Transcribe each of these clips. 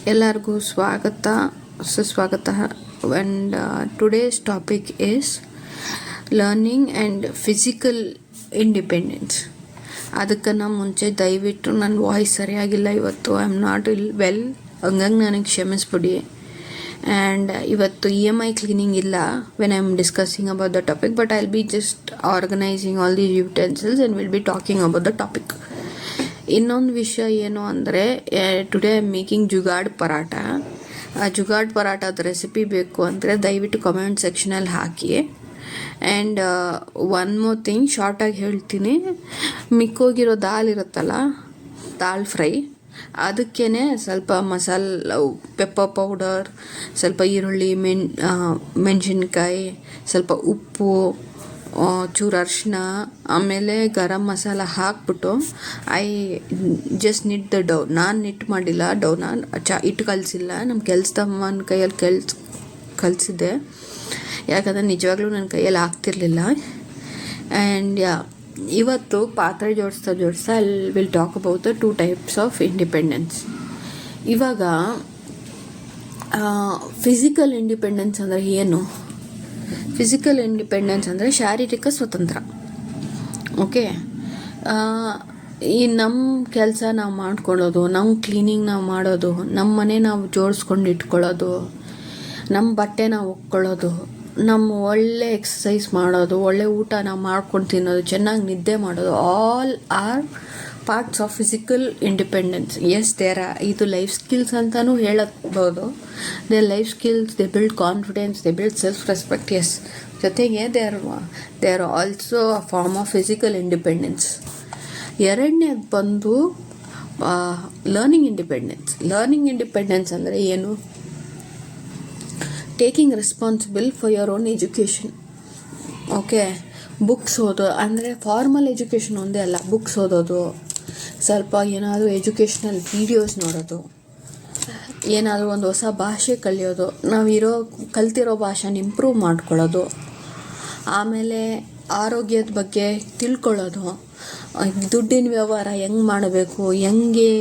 ಎಲ್ಲರಿಗೂ ಸ್ವಾಗತ ಸುಸ್ವಾಗತ. And today's topic is learning and physical independence. ಅದಕ್ಕನ್ನು ಮುಂಚೆ ದಯವಿಟ್ಟು ನನ್ನ ವಾಯ್ಸ್ ಸರಿಯಾಗಿಲ್ಲ ಇವತ್ತು. ಐ ಆಮ್ ನಾಟ್ ವೆಲ್, ಹಂಗಾಗಿ ನನಗೆ ಕ್ಷಮಿಸ್ಬಿಡಿ. ಆ್ಯಂಡ್ ಇವತ್ತು EMI ಕ್ಲೀನಿಂಗ್ ಇಲ್ಲ when I am discussing about the topic, but I will be just organising all these utensils and will be talking about the topic. ಇನ್ನೊಂದು ವಿಷಯ ಏನು ಅಂದರೆ, today I am making jugaad paratha. ಆ ಜುಗಾಡ್ ಪರಾಟದ ರೆಸಿಪಿ ಬೇಕು ಅಂದರೆ ದಯವಿಟ್ಟು ಕಮೆಂಟ್ ಸೆಕ್ಷನಲ್ಲಿ ಹಾಕಿ. ಆ್ಯಂಡ್ ಒನ್ ಮೋರ್ ಥಿಂಗ್ ಶಾರ್ಟಾಗಿ ಹೇಳ್ತೀನಿ. ಮಿಕ್ಕೋಗಿರೋ ದಾಲ್ ಇರುತ್ತಲ್ಲ, ದಾಲ್ ಫ್ರೈ, ಅದಕ್ಕೇ ಸ್ವಲ್ಪ ಪೆಪ್ಪರ್ ಪೌಡರ್, ಸ್ವಲ್ಪ ಈರುಳ್ಳಿ, ಮೆಣಸಿನ್ಕಾಯಿ, ಸ್ವಲ್ಪ ಉಪ್ಪು, ಚೂರು ಅರಿಶಿನ, ಆಮೇಲೆ ಗರಂ ಮಸಾಲ ಹಾಕ್ಬಿಟ್ಟು ಐ ಜಸ್ಟ್ ನಿಟ್ ದ ಡೌ. ನಾನು ನಿಟ್ ಮಾಡಿಲ್ಲ ಡೌನ, ಹಿಟ್ಟು ಕಲಿಸಿಲ್ಲ. ನಮ್ಮ ಕೆಲಸದಮ್ಮನ ಕೈಯಲ್ಲಿ ಕಲಿಸಿದ್ದೆ, ಯಾಕಂದರೆ ನಿಜವಾಗ್ಲೂ ನನ್ನ ಕೈಯಲ್ಲಿ ಆಗ್ತಿರ್ಲಿಲ್ಲ. ಆ್ಯಂಡ್ ಇವತ್ತು ಪಾತ್ರೆ ಜೋಡಿಸ್ತಾ I will talk about the 2 types of independence. ಇವಾಗ ಫಿಸಿಕಲ್ ಇಂಡಿಪೆಂಡೆನ್ಸ್ ಅಂದರೆ ಏನು? ಫಿಸಿಕಲ್ ಇಂಡಿಪೆಂಡೆನ್ಸ್ ಅಂದರೆ ಶಾರೀರಿಕ ಸ್ವತಂತ್ರ. ಓಕೆ, ಈ ನಮ್ಮ ಕೆಲಸ ನಾವು ಮಾಡ್ಕೊಳ್ಳೋದು, ನಮ್ಮ ಕ್ಲೀನಿಂಗ್ ನಾವು ಮಾಡೋದು, ನಮ್ಮ ಮನೆ ನಾವು ಜೋಡಿಸ್ಕೊಂಡು ಇಟ್ಕೊಳ್ಳೋದು, ನಮ್ಮ ಬಟ್ಟೆ ನಾವು ಒಕ್ಕೊಳ್ಳೋದು, ನಮ್ಮ ಒಳ್ಳೆ ಎಕ್ಸಸೈಸ್ ಮಾಡೋದು, ಒಳ್ಳೆ ಊಟ ನಾವು ಮಾಡ್ಕೊಂಡು ತಿನ್ನೋದು, ಚೆನ್ನಾಗಿ ನಿದ್ದೆ ಮಾಡೋದು, all are parts of physical independence. Yes, ಇದು ಲೈಫ್ ಸ್ಕಿಲ್ಸ್ ಅಂತಲೂ ಹೇಳಬಹುದು. They life skills, they build confidence, they build self respect. Yes, ಜೊತೆಗೆ they are also a form of physical independence. ಎರಡನೇದು ಬಂದು ಲರ್ನಿಂಗ್ ಇಂಡಿಪೆಂಡೆನ್ಸ್. ಲರ್ನಿಂಗ್ ಇಂಡಿಪೆಂಡೆನ್ಸ್ ಅಂದರೆ ಏನು? Taking responsible for your own education. Okay, books ಓದೋ ಅಂದರೆ formal education ಒಂದೇ ಅಲ್ಲ, books ಓದೋದು, ಸ್ವಲ್ಪ ಏನಾದರೂ ಎಜುಕೇಷ್ನಲ್ ವೀಡಿಯೋಸ್ ನೋಡೋದು, ಏನಾದರೂ ಒಂದು ಹೊಸ ಭಾಷೆ ಕಲಿಯೋದು, ನಾವು ಕಲ್ತಿರೋ ಭಾಷೆನ ಇಂಪ್ರೂವ್ ಮಾಡ್ಕೊಳ್ಳೋದು, ಆಮೇಲೆ ಆರೋಗ್ಯದ ಬಗ್ಗೆ ತಿಳ್ಕೊಳ್ಳೋದು, ದುಡ್ಡಿನ ವ್ಯವಹಾರ ಹೆಂಗೆ ಮಾಡಬೇಕು, ಹೆಂಗೆ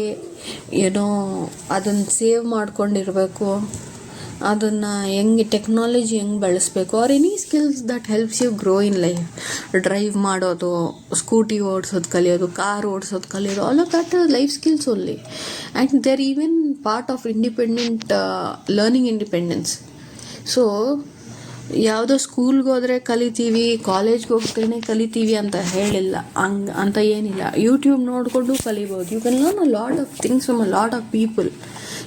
ಅದನ್ನು ಸೇವ್ ಮಾಡ್ಕೊಂಡಿರಬೇಕು, ಅದನ್ನು ಹೆಂಗೆ ಟೆಕ್ನಾಲಜಿ ಹೆಂಗೆ ಬಳಸಬೇಕು, are any skills that helps you grow in life. Drive ಮಾಡೋದು, ಸ್ಕೂಟಿ ಓಡಿಸೋದು ಕಲಿಯೋದು, ಕಾರ್ ಓಡಿಸೋದು ಕಲಿಯೋದು, all of that life skills only. And there even part of independent learning independence. So ಯಾವುದೋ ಸ್ಕೂಲ್ಗೆ ಹೋದರೆ ಕಲಿತೀವಿ, ಕಾಲೇಜ್ಗೆ ಹೋಗ್ತೇನೆ ಕಲಿತೀವಿ ಅಂತ ಹೇಳಿಲ್ಲ, ಅಂತ ಏನಿಲ್ಲ. ಯೂಟ್ಯೂಬ್ ನೋಡಿಕೊಂಡು ಕಲಿಬೋದು. You can learn a lot of things from a lot of people.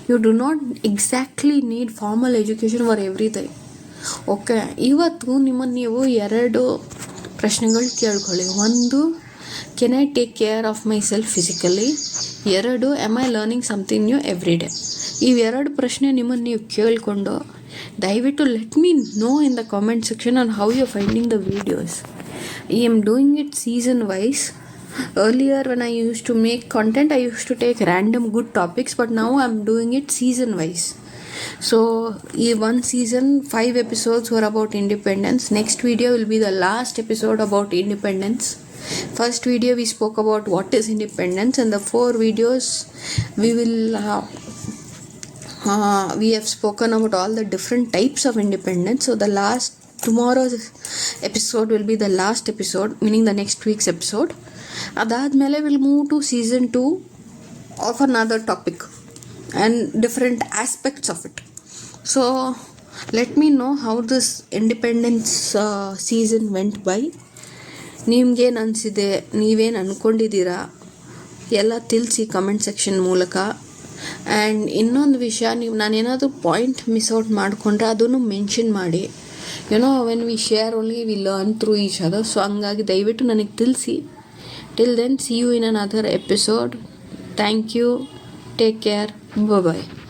You do not exactly need formal education for everything. Okay, ಇವತ್ತು ನೀವು 2 ಪ್ರಶ್ನೆಗಳು ಕೇಳ್ಕೊಳ್ಳಿ. ಒಂದು, can I take care of myself physically? 2, am I learning something new every day? ಇವೆರಡು ಪ್ರಶ್ನೆ ನಿಮ್ಮನ್ನು ನೀವು ಕೇಳಿಕೊಂಡು ದಯವಿಟ್ಟು let me know in the comment section on how you are finding the videos. I am doing it season wise. Earlier when I used to make content, I used to take random good topics, but now I'm doing it season wise. So one season 5 episodes were about independence. Next video will be the last episode about independence. First video we spoke about what is independence, and the 4 videos we have spoken about all the different types of independence. So tomorrow's episode will be the last episode, meaning the next week's episode. ಅದಾದಮೇಲೆ will move to season 2 of another topic and different aspects of it. So let me know how this independence season went by. ನಿಮ್ಗೇನು ಅನಿಸಿದೆ, ನೀವೇನು ಅಂದ್ಕೊಂಡಿದ್ದೀರಾ ಎಲ್ಲ ತಿಳಿಸಿ comment section ಮೂಲಕ. And ಇನ್ನೊಂದು ವಿಷಯ, ನಾನೇನಾದರೂ ಪಾಯಿಂಟ್ ಮಿಸ್ ಔಟ್ ಮಾಡಿಕೊಂಡ್ರೆ ಅದನ್ನು ಮೆನ್ಷನ್ ಮಾಡಿ. When we share only we learn through each other. So ಹಂಗಾಗಿ ದಯವಿಟ್ಟು ನನಗೆ ತಿಳಿಸಿ. Till then, see you in another episode. Thank you. Take care. Bye-bye.